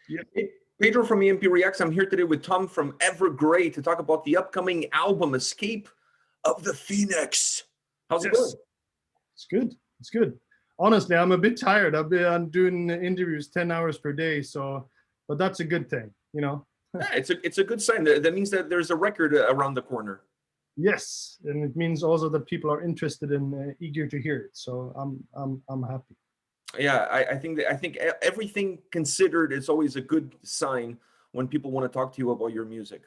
Yeah. Hey, Pedro from A&P-REACTS. I'm here today with Tom from Evergrey to talk about the upcoming album, Escape of the Phoenix. How's it going? Yes. It's good. It's good. Honestly, I'm a bit tired. I'm doing interviews 10 hours per day. But that's a good thing, you know? Yeah, it's a good sign. That means that there's a record around the corner. Yes. And it means also that people are interested and eager to hear it. So I'm happy. Yeah, I think everything considered, it's always a good sign when people want to talk to you about your music.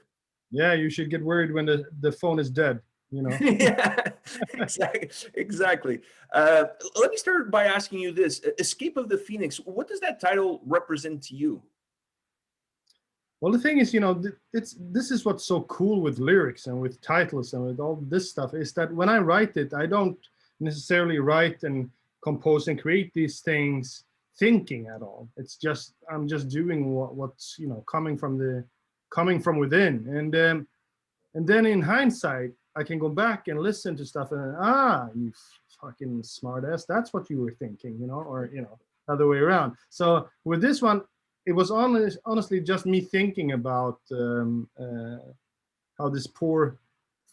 Yeah, you should get worried when the phone is dead, you know? Yeah, exactly. Let me start by asking you this. Escape of the Phoenix, what does that title represent to you? Well, the thing is, you know, this is what's so cool with lyrics and with titles and with all this stuff, is that when I write it, I don't necessarily write and compose and create these things thinking at all. It's just I'm just doing what's, you know, coming from within. And then in hindsight, I can go back and listen to stuff and you fucking smartass, that's what you were thinking, you know, or, you know, other way around. So with this one, it was honestly just me thinking about how this poor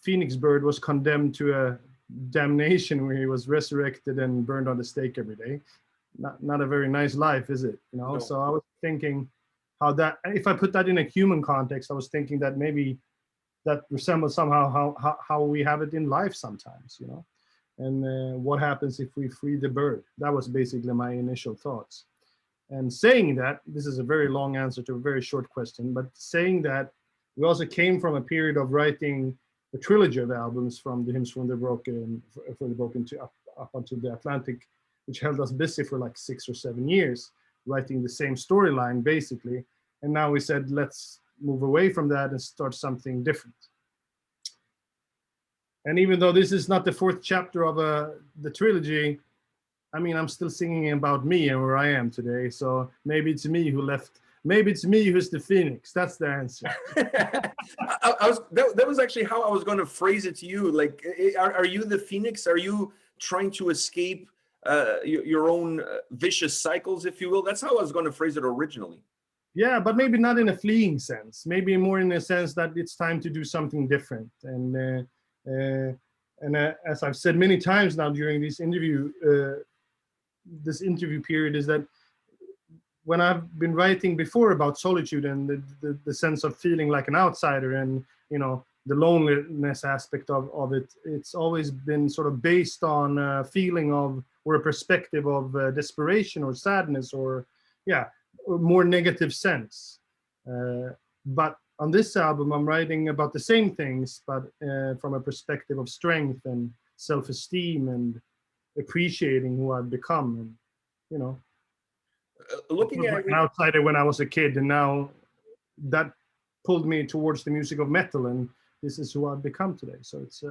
phoenix bird was condemned to a damnation where he was resurrected and burned on the stake every day. Not a very nice life, is it? You know. No. So I was thinking how that, if I put that in a human context, I was thinking that maybe that resembles somehow how we have it in life sometimes, you know. And what happens if we free the bird? That was basically my initial thoughts. And saying that, this is a very long answer to a very short question, but saying that, we also came from a period of writing a trilogy of albums, from the Hymns from the Broken to up until the Atlantic, which held us busy for like 6 or 7 years, writing the same storyline basically. And now we said, let's move away from that and start something different. And even though this is not the 4th chapter of the trilogy, I mean, I'm still singing about me and where I am today. So maybe it's me who left. Maybe it's me who's the phoenix. That's the answer. That was actually how I was going to phrase it to you. Like, are you the phoenix? Are you trying to escape your own vicious cycles, if you will? That's how I was going to phrase it originally. Yeah, but maybe not in a fleeing sense. Maybe more in a sense that it's time to do something different. And as I've said many times now during this interview period, is that when I've been writing before about solitude and the sense of feeling like an outsider and, you know, the loneliness aspect of it, it's always been sort of based on a feeling of, or a perspective of desperation or sadness or, yeah, or more negative sense. But on this album, I'm writing about the same things, but from a perspective of strength and self-esteem and appreciating who I've become. And, you know, looking at like an outsider when I was a kid, and now that pulled me towards the music of metal, and this is who I've become today. So it's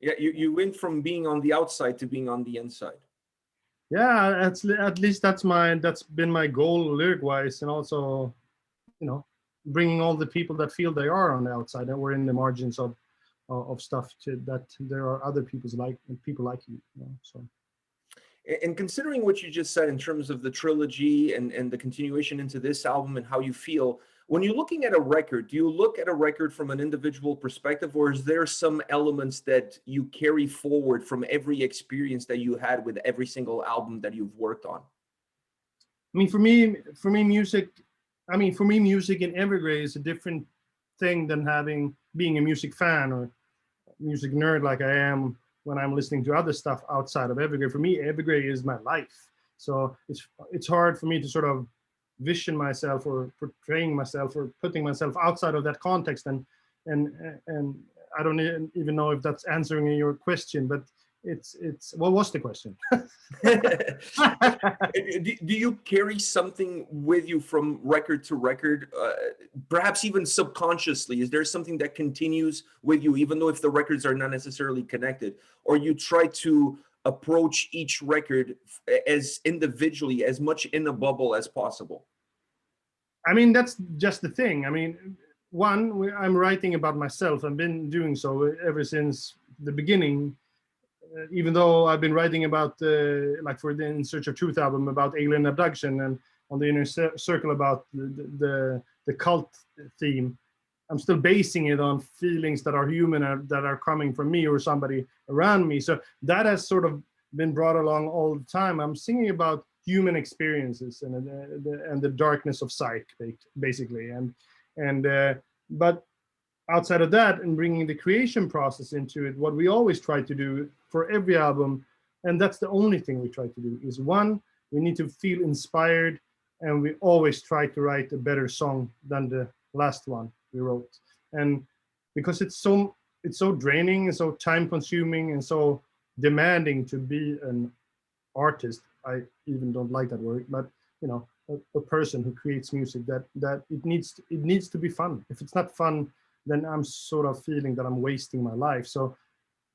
yeah, you went from being on the outside to being on the inside. Yeah, at least that's been my goal lyric wise, and also, you know, bringing all the people that feel they are on the outside and we're in the margins of stuff, to that there are other people like you, you know, so. And considering what you just said in terms of the trilogy and the continuation into this album and how you feel, when you're looking at a record, do you look at a record from an individual perspective, or is there some elements that you carry forward from every experience that you had with every single album that you've worked on? I mean, for me, music in Evergrey is a different thing than being a music fan or music nerd like I am when I'm listening to other stuff outside of Evergrey. For me, Evergrey is my life. So it's hard for me to sort of vision myself or portraying myself or putting myself outside of that context. And I don't even know if that's answering your question, but it's what was the question? Do you carry something with you from record to record, perhaps even subconsciously? Is there something that continues with you, even though if the records are not necessarily connected, or you try to approach each record as individually, as much in a bubble as possible? I mean, that's just the thing. I mean, I'm writing about myself. I've been doing so ever since the beginning. Even though I've been writing about, like for the In Search of Truth album, about alien abduction, and on the inner circle about the cult theme, I'm still basing it on feelings that are human, that are coming from me or somebody around me. So that has sort of been brought along all the time. I'm singing about human experiences and the darkness of psyche, basically. But outside of that, and bringing the creation process into it, what we always try to do for every album, and that's the only thing we try to do, is one, we need to feel inspired, and we always try to write a better song than the last one we wrote. And because it's so draining and so time consuming and so demanding to be an artist, I even don't like that word, but you know, a person who creates music, that it needs to be fun. If it's not fun, then I'm sort of feeling that I'm wasting my life. So,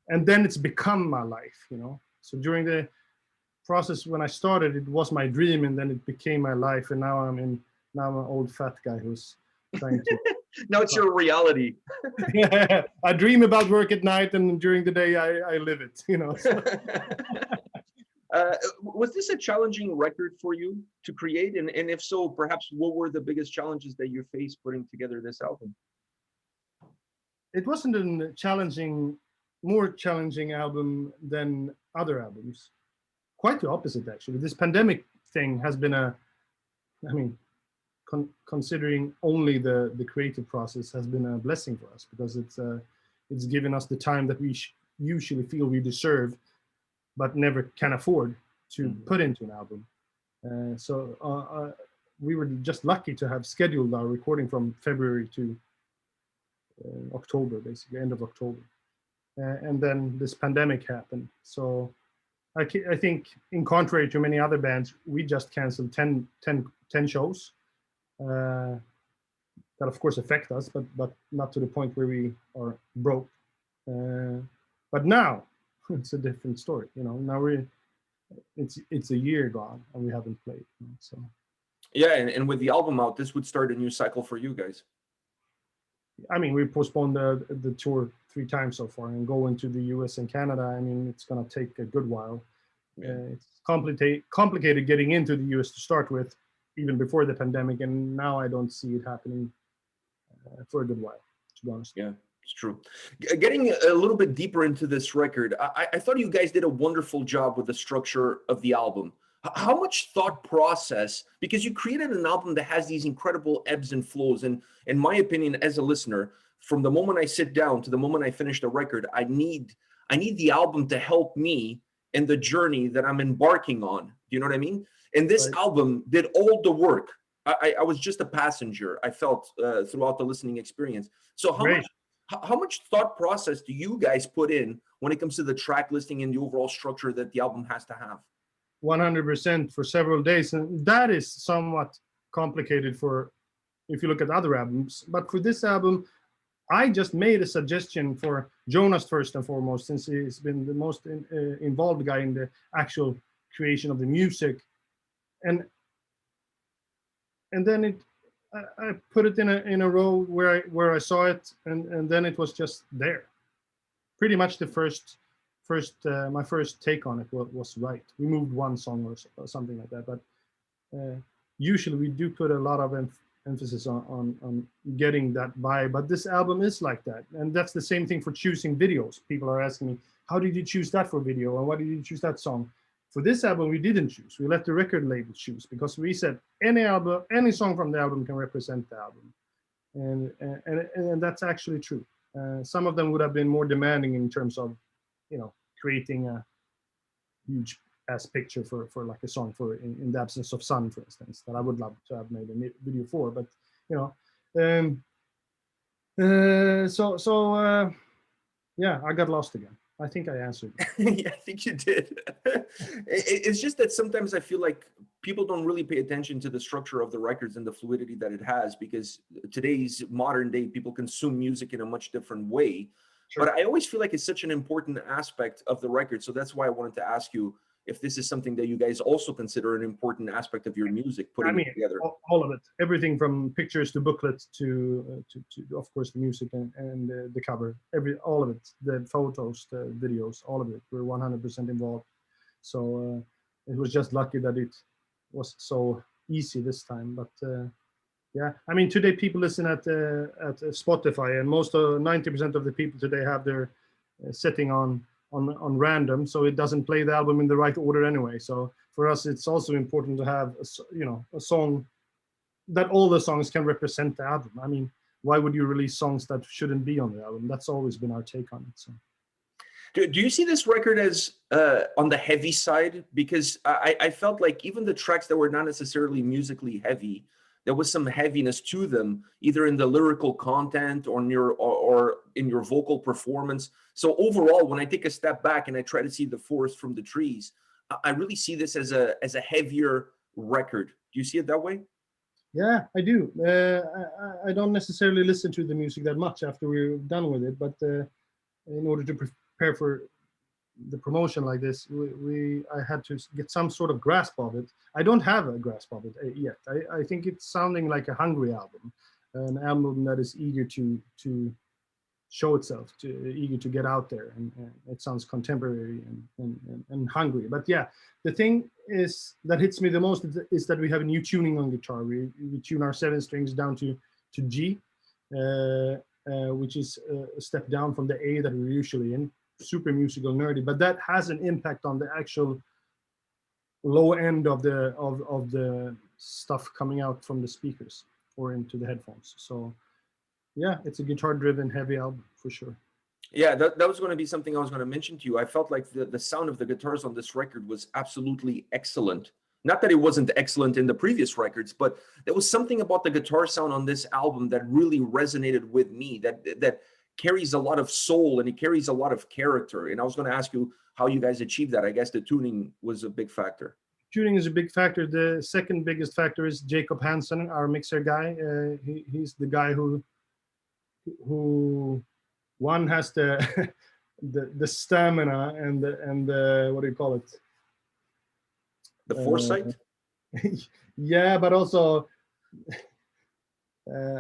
and then it's become my life, you know. So during the process when I started, it was my dream, and then it became my life, and now I'm an old fat guy who's trying to. Now it's your reality. Yeah, I dream about work at night, and during the day I live it, you know. So. Was this a challenging record for you to create? And if so, perhaps what were the biggest challenges that you faced putting together this album? It wasn't a more challenging album than other albums. Quite the opposite, actually. This pandemic thing has been considering only the creative process, has been a blessing for us, because it's given us the time that we usually feel we deserve, but never can afford to put into an album. So we were just lucky to have scheduled our recording from February to October, basically, end of October. And then this pandemic happened. So I think, in contrary to many other bands, we just canceled 10 shows. That of course affect us, but not to the point where we are broke. But now it's a different story. You know, now it's a year gone and we haven't played. You know, so yeah, and with the album out, this would start a new cycle for you guys. I mean, we postponed the tour 3 times so far, and going to the US and Canada, I mean, it's going to take a good while. Yeah. It's complicated getting into the US to start with, even before the pandemic, and now I don't see it happening for a good while, to be honest. Yeah, it's true. Getting a little bit deeper into this record, I thought you guys did a wonderful job with the structure of the album. How much thought process, because you created an album that has these incredible ebbs and flows, and in my opinion, as a listener, from the moment I sit down to the moment I finish the record, I need the album to help me in the journey that I'm embarking on. Do you know what I mean? And this album did all the work. I was just a passenger, I felt, throughout the listening experience. So how much thought process do you guys put in when it comes to the track listing and the overall structure that the album has to have? 100% for several days, and that is somewhat complicated for if you look at other albums. But for this album, I just made a suggestion for Jonas first and foremost, since he's been the most involved guy in the actual creation of the music, and then I put it in a row where I saw it, and then it was just there. Pretty much the my first take on it was right. We moved one song or something like that, but usually we do put a lot of emphasis on getting that vibe. But this album is like that, and that's the same thing for choosing videos. People are asking me, how did you choose that for video, and why did you choose that song? For this album, we didn't choose. We let the record label choose, because we said any song from the album can represent the album, and that's actually true. Some of them would have been more demanding in terms of, you know, creating a huge ass picture for like a song for in the absence of sun, for instance, that I would love to have made a video for, but you know, yeah, I got lost again. I think I answered. Yeah, I think you did. It's just that sometimes I feel like people don't really pay attention to the structure of the records and the fluidity that it has, because today's modern day people consume music in a much different way. Sure. But I always feel like it's such an important aspect of the record. So that's why I wanted to ask you if this is something that you guys also consider an important aspect of your music, putting it together. All of it, everything from pictures to booklets to of course the music and the cover, all of it, the photos, the videos, all of it. We're 100% involved. So it was just lucky that it was so easy this time. But yeah, I mean, today people listen at Spotify, and most of 90% of the people today have their setting on random, so it doesn't play the album in the right order anyway. So for us, it's also important to have a song that all the songs can represent the album. I mean, why would you release songs that shouldn't be on the album? That's always been our take on it. So. Do you see this record as on the heavy side? Because I felt like even the tracks that were not necessarily musically heavy, there was some heaviness to them, either in the lyrical content or in your vocal performance. So overall, when I take a step back and I try to see the forest from the trees, I really see this as a heavier record. Do you see it that way? Yeah, I do. I don't necessarily listen to the music that much after we're done with it, but in order to prepare for the promotion like this, I had to get some sort of grasp of it. I don't have a grasp of it yet. I think it's sounding like a hungry album, an album that is eager to show itself, eager to get out there, and it sounds contemporary and hungry. But yeah, the thing is that hits me the most is that we have a new tuning on guitar. We tune our 7 strings down to G, which is a step down from the A that we're usually in. Super musical, nerdy, but that has an impact on the actual low end of the stuff coming out from the speakers or into the headphones. So yeah, it's a guitar driven heavy album for sure. Yeah, that was going to be something I was going to mention to you. I felt like the sound of the guitars on this record was absolutely excellent. Not that it wasn't excellent in the previous records, but there was something about the guitar sound on this album that really resonated with me, that carries a lot of soul and it carries a lot of character. And I was going to ask you how you guys achieved that. I guess the tuning was a big factor. Tuning is a big factor. The second biggest factor is Jacob Hansen, our mixer guy. He's the guy who one has the the stamina and the what do you call it? The foresight? Yeah, but also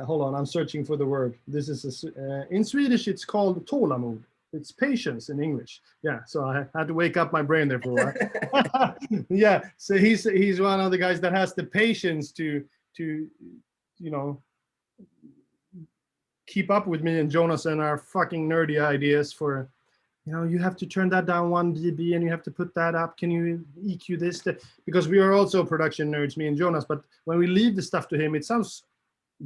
hold on, I'm searching for the word. This is in Swedish it's called tålamod. It's patience in English. Yeah, so I had to wake up my brain there for a while. Yeah, so he's one of the guys that has the patience to keep up with me and Jonas and our fucking nerdy ideas for, you have to turn that down 1 dB and you have to put that up. Can you EQ this? Because we are also production nerds, me and Jonas, but when we leave the stuff to him, it sounds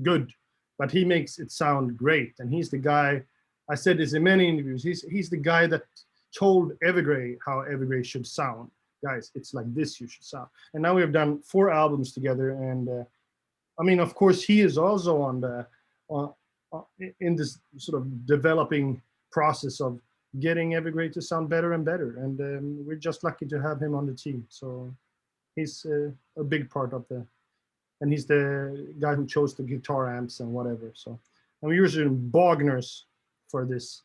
good, but he makes it sound great. And he's the guy, I said this in many interviews, he's the guy that told Evergrey how Evergrey should sound. Guys, it's like this you should sound. And now we've done 4 albums together, and I mean, of course, he is also in this sort of developing process of getting Evergrey to sound better and better. And we're just lucky to have him on the team. So he's a big part of and he's the guy who chose the guitar amps and whatever. So, and we're using Bogner's for this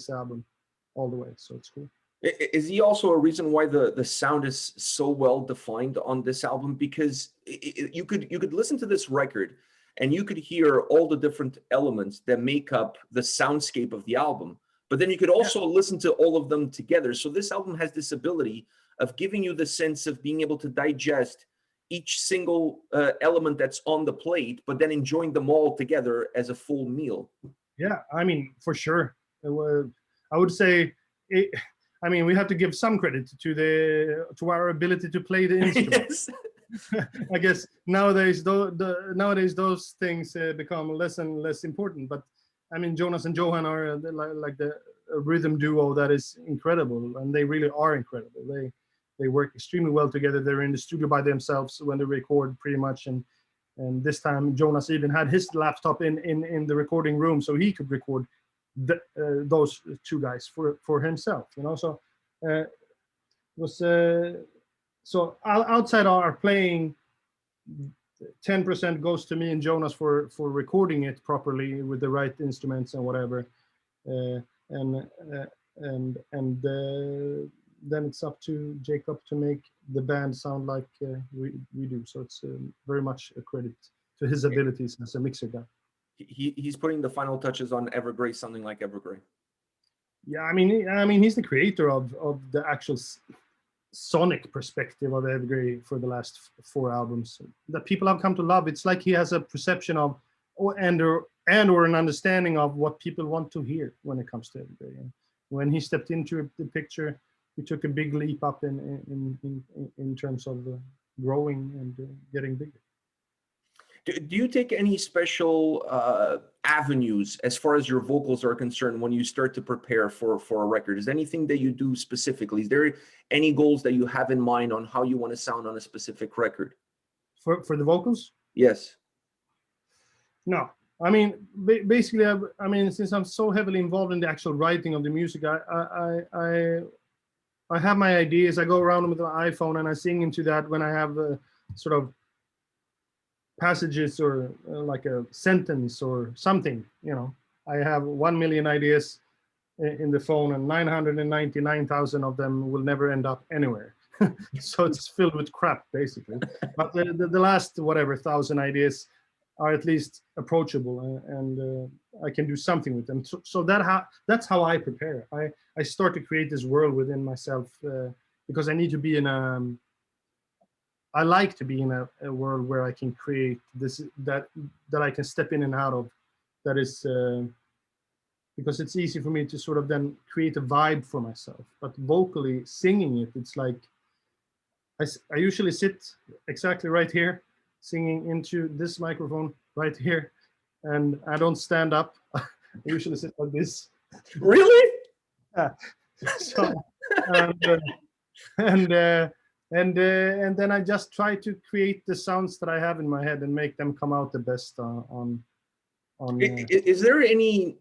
album all the way. So it's cool. Is he also a reason why the sound is so well defined on this album? Because you could listen to this record and you could hear all the different elements that make up the soundscape of the album. But then you could also listen to all of them together. So this album has this ability of giving you the sense of being able to digest each single element that's on the plate, but then enjoying them all together as a full meal. Yeah, I mean, for sure. I would say, I mean, we have to give some credit to our ability to play the instrument. Yes. I guess nowadays those things become less and less important. But I mean, Jonas and Johan are like the rhythm duo that is incredible, and they really are incredible. They work extremely well together. They're in the studio by themselves when they record, pretty much. And this time, Jonas even had his laptop in the recording room, so he could record those 2 guys for himself. So was so outside our playing, 10% goes to me and Jonas for recording it properly with the right instruments and whatever, and then it's up to Jacob to make the band sound like we do. So it's very much a credit to his abilities as a mixer guy. He's putting the final touches on Evergrey sounding like Evergrey. Yeah, I mean he's the creator of the actual sonic perspective of Evergrey for the last 4 albums that people have come to love. It's like he has a perception of, or an understanding of what people want to hear when it comes to Evergrey. And when he stepped into the picture, he took a big leap up in terms of growing and getting bigger. Do you take any special avenues as far as your vocals are concerned when you start to prepare for a record? Is there anything that you do specifically? Is there any goals that you have in mind on how you want to sound on a specific record? For the vocals? Yes. No. I mean, basically, I mean, since I'm so heavily involved in the actual writing of the music, I have my ideas. I go around with my iPhone and I sing into that when I have sort of passages or like a sentence or something. You know, I have 1 million ideas in the phone, and 999,000 of them will never end up anywhere. So it's filled with crap, basically. But the last whatever 1,000 ideas are at least approachable, and I can do something with them. So that's how I prepare. I start to create this world within myself because I need to be in a. I like to be in a world where I can create this that I can step in and out of. That is because it's easy for me to sort of then create a vibe for myself. But vocally singing it, it's like I usually sit exactly right here, singing into this microphone right here, and I don't stand up. I usually sit like this. Really? Yeah. So, and then I just try to create the sounds that I have in my head and make them come out the best on. Is there any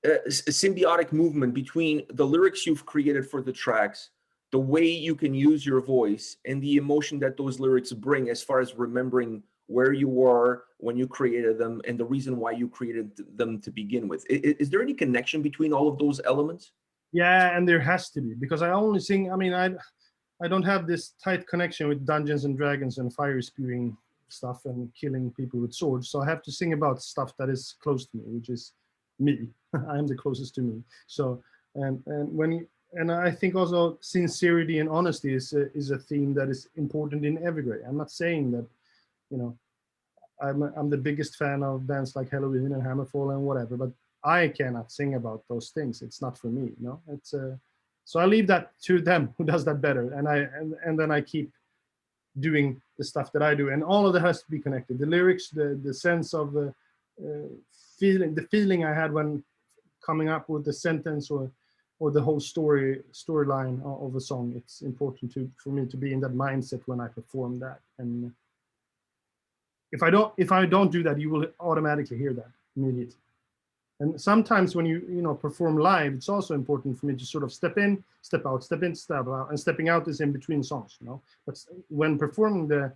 symbiotic movement between the lyrics you've created for the tracks, the way you can use your voice, and the emotion that those lyrics bring as far as remembering where you were when you created them and the reason why you created them to begin with? Is there any connection between all of those elements? Yeah, and there has to be, because I only sing, I mean, I don't have this tight connection with Dungeons and Dragons and fire spewing stuff and killing people with swords. So I have to sing about stuff that is close to me, which is me. I am the closest to me. So and I think also sincerity and honesty is a theme that is important in Evergrey. I'm not saying that, you know, I'm the biggest fan of bands like Halloween and Hammerfall and whatever, but I cannot sing about those things. It's not for me, you know. It's so I leave that to them who does that better, and then I keep doing the stuff that I do, and all of that has to be connected. The lyrics, the sense of the feeling I had when coming up with the sentence or the whole storyline of a song. It's important for me to be in that mindset when I perform that. And if I don't do that, you will automatically hear that immediately. And sometimes when you perform live, it's also important for me to sort of step in, step out, step in, step out, and stepping out is in between songs, you know. But when performing the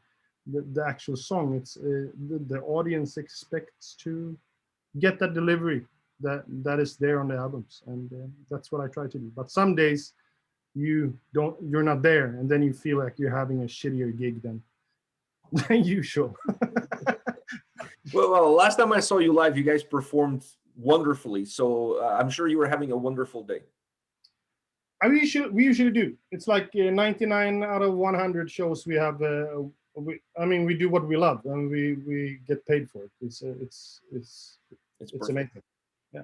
actual song, it's the audience expects to get that delivery that is there on the albums, and that's what I try to do. But some days you're not there, and then you feel like you're having a shittier gig than usual. Well, last time I saw you live, you guys performed wonderfully. So I'm sure you were having a wonderful day. We usually do. It's like 99 out of 100 shows we have. We do what we love, and we get paid for it. It's amazing. Yeah.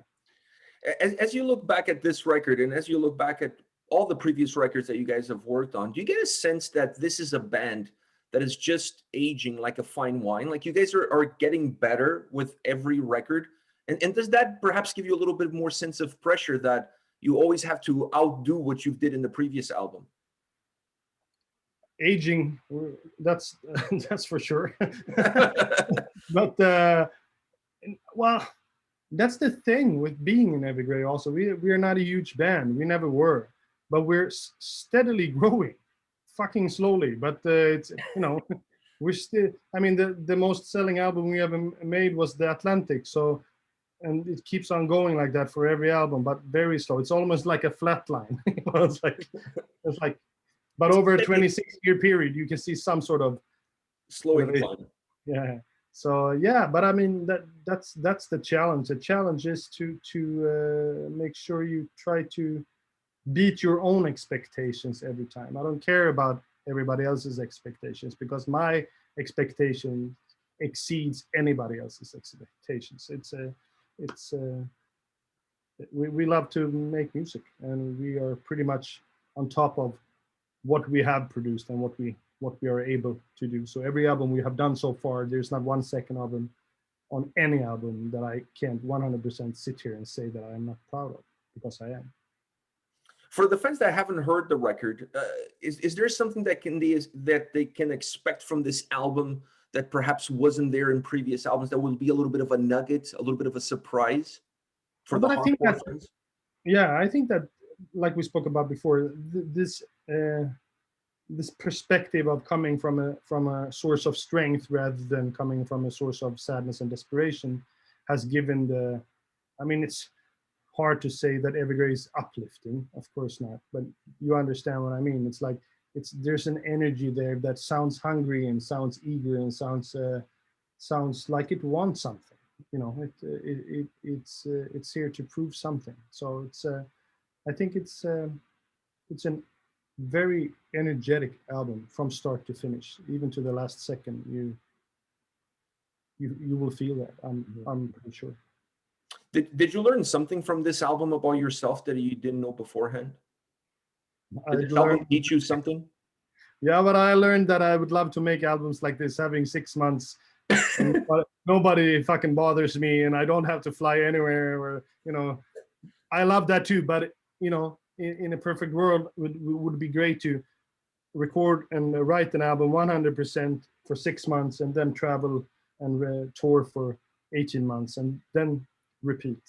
As you look back at this record, and as you look back at all the previous records that you guys have worked on, do you get a sense that this is a band that is just aging like a fine wine? Like you guys are getting better with every record? And does that perhaps give you a little bit more sense of pressure that you always have to outdo what you did in the previous album? Aging, that's for sure. But well, that's the thing with being in Evergrey also. We are not a huge band. We never were. But we're steadily growing, fucking slowly. But it's, we're still, I mean, the most selling album we ever made was The Atlantic. So, and it keeps on going like that for every album, but very slow. It's almost like a flat line. It's like, but over a 26-year period, you can see some sort of slowing down. Yeah. So yeah, but I mean that's the challenge. The challenge is to make sure you try to beat your own expectations every time. I don't care about everybody else's expectations, because my expectation exceeds anybody else's expectations. We love to make music, and we are pretty much on top of what we have produced and what we are able to do. So every album we have done so far, there's not one second of them on any album that I can't 100% sit here and say that I'm not proud of, because I am. For the fans that haven't heard the record, is there something that they can expect from this album that perhaps wasn't there in previous albums, that will be a little bit of a nugget, a little bit of a surprise for the But I think hardcore that, fans? yeah, I think that, like we spoke about before, this perspective of coming from a source of strength rather than coming from a source of sadness and desperation has given the, I mean, it's hard to say that Evergrey is uplifting, of course not, but you understand what I mean. It's like, there's an energy there that sounds hungry and sounds eager and sounds like it wants something. You know, it's here to prove something. So I think it's an very energetic album from start to finish, even to the last second. You will feel that. I'm pretty sure. Did you learn something from this album about yourself that you didn't know beforehand? Did this album teach you something? Yeah, but I learned that I would love to make albums like this, having 6 months, and nobody fucking bothers me, and I don't have to fly anywhere. Or, you know, I love that too. But, you know, in a perfect world, would be great to record and write an album 100% for 6 months, and then travel and tour for 18 months, and then repeat.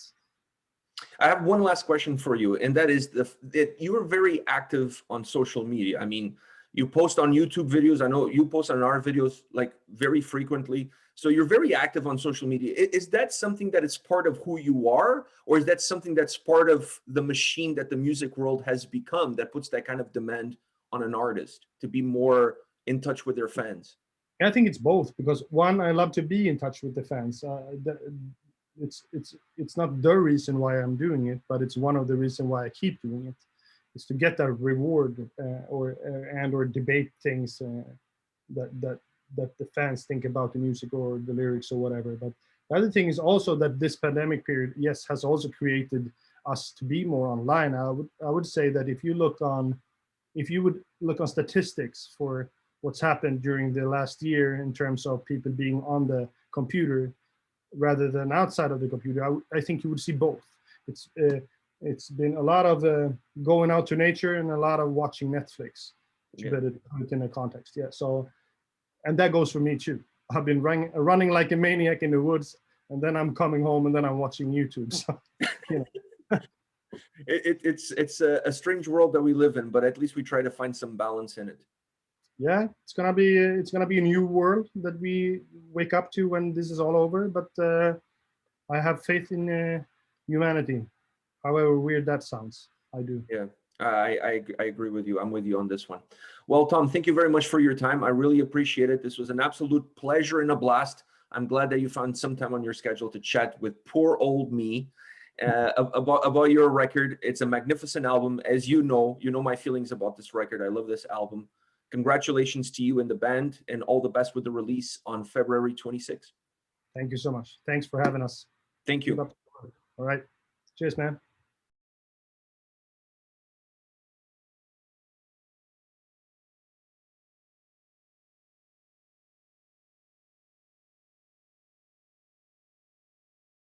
I have one last question for you, and that is that you are very active on social media. I mean, you post on YouTube videos. I know you post on our videos like very frequently. So you're very active on social media. Is that something that is part of who you are, or is that something that's part of the machine that the music world has become, that puts that kind of demand on an artist to be more in touch with their fans? I think it's both, because one, I love to be in touch with the fans. It's not the reason why I'm doing it, but it's one of the reasons why I keep doing it. Is to get that reward or debate things that the fans think about the music or the lyrics or whatever. But the other thing is also that this pandemic period, yes, has also created us to be more online. I would say that if you would look on statistics for what's happened during the last year in terms of people being on the computer rather than outside of the computer, I think you would see both. It's been a lot of going out to nature and a lot of watching Netflix, to put it in a context. Yeah. So, and that goes for me too. I've been running like a maniac in the woods, and then I'm coming home and then I'm watching YouTube. So, you know. It's a strange world that we live in, but at least we try to find some balance in it. Yeah, it's gonna be a new world that we wake up to when this is all over. But I have faith in humanity, however weird that sounds. I do. Yeah, I agree with you. I'm with you on this one. Well, Tom, thank you very much for your time. I really appreciate it. This was an absolute pleasure and a blast. I'm glad that you found some time on your schedule to chat with poor old me about your record. It's a magnificent album. As you know my feelings about this record. I love this album. Congratulations to you and the band, and all the best with the release on February 26th. Thank you so much. Thanks for having us. Thank you. All right. Cheers, man.